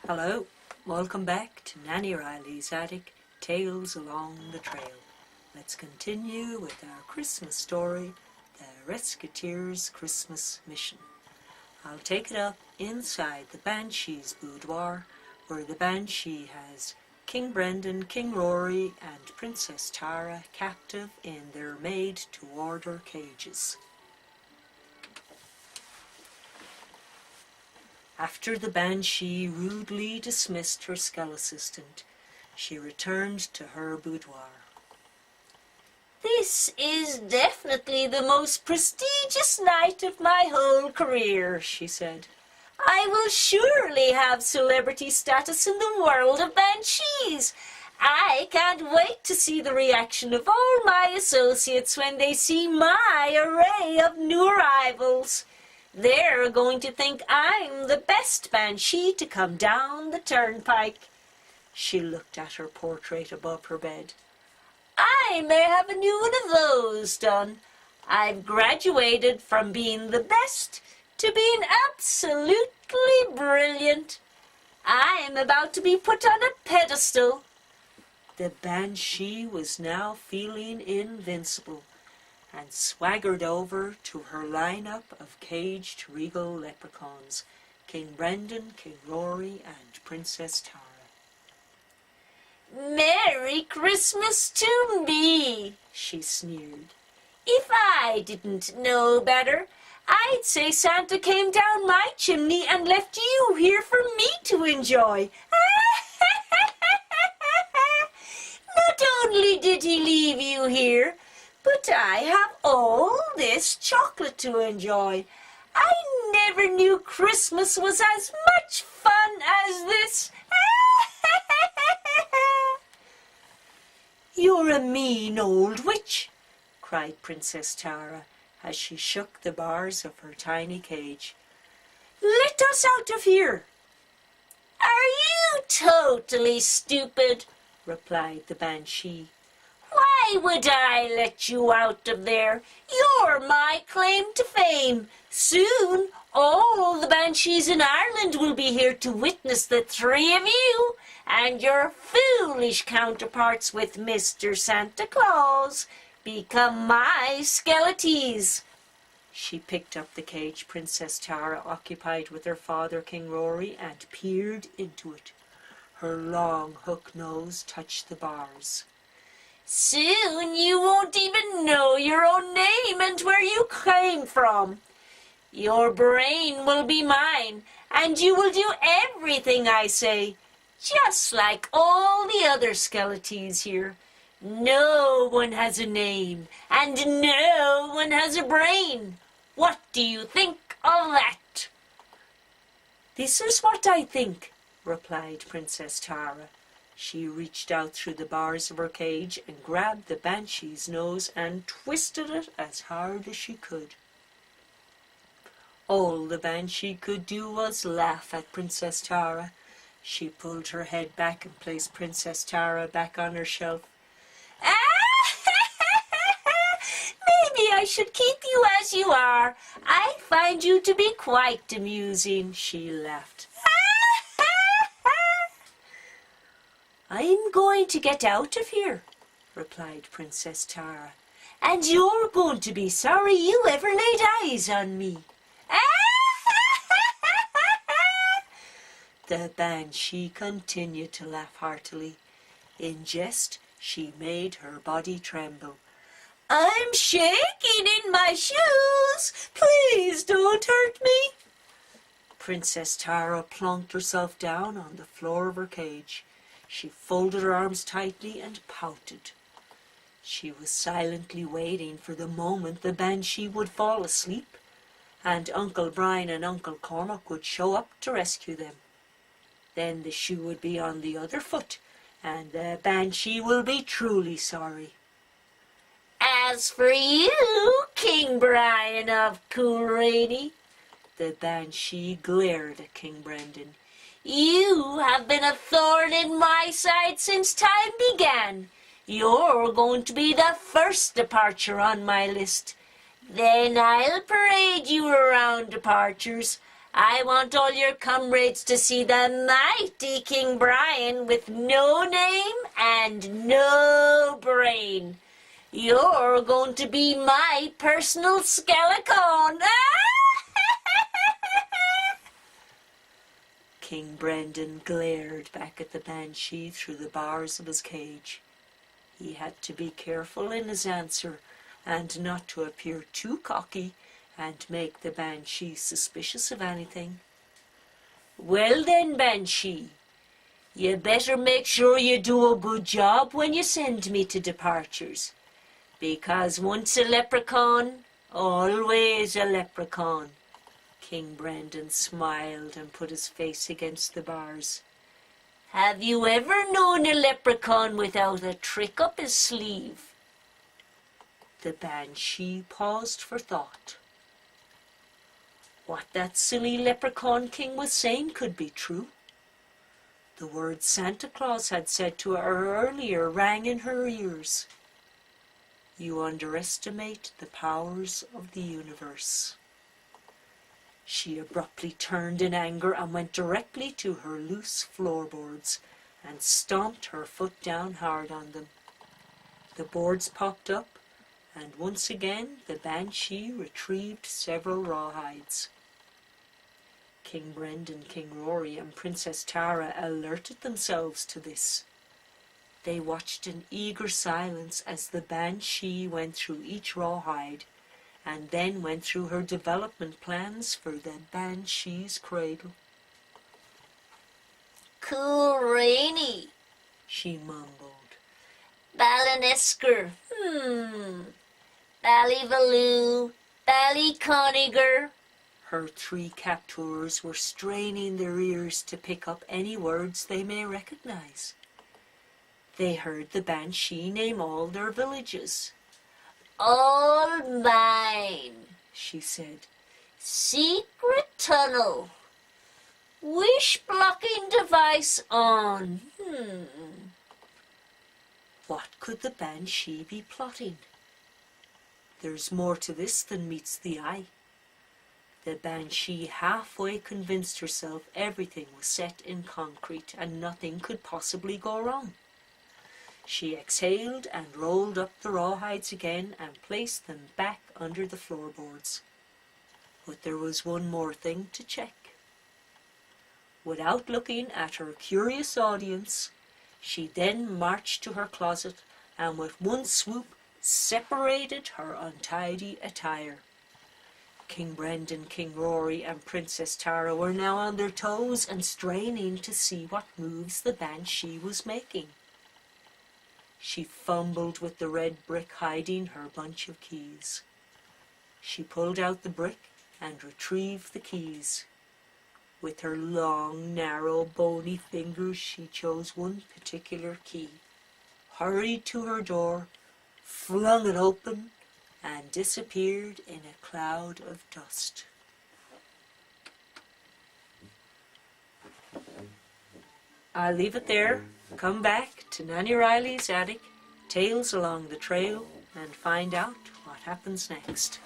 Hello, welcome back to Nanny Riley's Attic, Tales Along the Trail. Let's continue with our Christmas story, The Rescueteers' Christmas Mission. I'll take it up inside the Banshee's boudoir, where the Banshee has King Brendan, King Rory and Princess Tara captive in their made-to-order cages. After the Banshee rudely dismissed her skull assistant, she returned to her boudoir. "This is definitely the most prestigious night of my whole career," she said. "I will surely have celebrity status in the world of Banshees. I can't wait to see the reaction of all my associates when they see my array of new arrivals. They're going to think I'm the best Banshee to come down the turnpike." She looked at her portrait above her bed. "I may have a new one of those done. I've graduated from being the best to being absolutely brilliant. I'm about to be put on a pedestal." The Banshee was now feeling invincible and swaggered over to her lineup of caged regal leprechauns, King Brendan, King Rory and Princess Tara. "Merry Christmas to me," she sneered. "If I didn't know better, I'd say Santa came down my chimney and left you here for me to enjoy. Not only did he leave you here, but I have all this chocolate to enjoy. I never knew Christmas was as much fun as this." "You're a mean old witch," cried Princess Tara as she shook the bars of her tiny cage. "Let us out of here." "Are you totally stupid?" replied the Banshee. "Why would I let you out of there? You're my claim to fame. Soon all the Banshees in Ireland will be here to witness the three of you and your foolish counterparts with Mr. Santa Claus become my skeleties." She picked up the cage Princess Tara occupied with her father, King Rory, and peered into it. Her long hook nose touched the bars. "Soon you won't even know your own name and where you came from. Your brain will be mine, and you will do everything I say, just like all the other skeleties here. No one has a name, and no one has a brain. What do you think of that?" "This is what I think," replied Princess Tara. She reached out through the bars of her cage and grabbed the Banshee's nose and twisted it as hard as she could. All the Banshee could do was laugh at Princess Tara. She pulled her head back and placed Princess Tara back on her shelf. "Maybe I should keep you as you are. I find you to be quite amusing," she laughed. "I'm going to get out of here," replied Princess Tara, "and you're going to be sorry you ever laid eyes on me." The Banshee continued to laugh heartily. In jest, she made her body tremble. "I'm shaking in my shoes. Please don't hurt me." Princess Tara plunked herself down on the floor of her cage. She folded her arms tightly and pouted. She was silently waiting for the moment the Banshee would fall asleep, and Uncle Brian and Uncle Cormac would show up to rescue them. Then the shoe would be on the other foot, and the Banshee will be truly sorry. "As for you, King Brian of Coolrady," the Banshee glared at King Brendan, "you have been a thorn in my side since time began. You're going to be the first departure on my list. Then I'll parade you around departures. I want all your comrades to see the mighty King Brian with no name and no brain. You're going to be my personal skeleton. King Brendan glared back at the banshee through the bars of his cage. He had to be careful in his answer and not to appear too cocky and make the banshee suspicious of anything. Well then, banshee, you better make sure you do a good job when you send me to departures, because once a leprechaun, always a leprechaun. King Brendan smiled and put his face against the bars. Have you ever known a leprechaun without a trick up his sleeve? The banshee paused for thought. What that silly leprechaun king was saying could be true. The words Santa Claus had said to her earlier rang in her ears. You underestimate the powers of the universe. She abruptly turned in anger and went directly to her loose floorboards and stomped her foot down hard on them. The boards popped up, and once again the banshee retrieved several rawhides. King Brendan, King Rory, and Princess Tara alerted themselves to this. They watched in eager silence as the banshee went through each rawhide, and then went through her development plans for the banshee's cradle. Cool rainy, she mumbled. Ballinesker, Ballyvaloo, Ballyconiger. Her three captors were straining their ears to pick up any words they may recognize. They heard the banshee name all their villages. All mine, she said. Secret tunnel. Wish blocking device on. What could the banshee be plotting? There's more to this than meets the eye. The banshee halfway convinced herself everything was set in concrete and nothing could possibly go wrong. She exhaled and rolled up the rawhides again and placed them back under the floorboards. But there was one more thing to check. Without looking at her curious audience, she then marched to her closet and with one swoop separated her untidy attire. King Brendan, King Rory, and Princess Tara were now on their toes and straining to see what moves the banshee was making. She fumbled with the red brick hiding her bunch of keys. She pulled out the brick and retrieved the keys. With her long, narrow, bony fingers she chose one particular key, hurried to her door, flung it open, and disappeared in a cloud of dust. I'll leave it there. Come back to Nanny Riley's attic, Tales Along the Trail, and find out what happens next.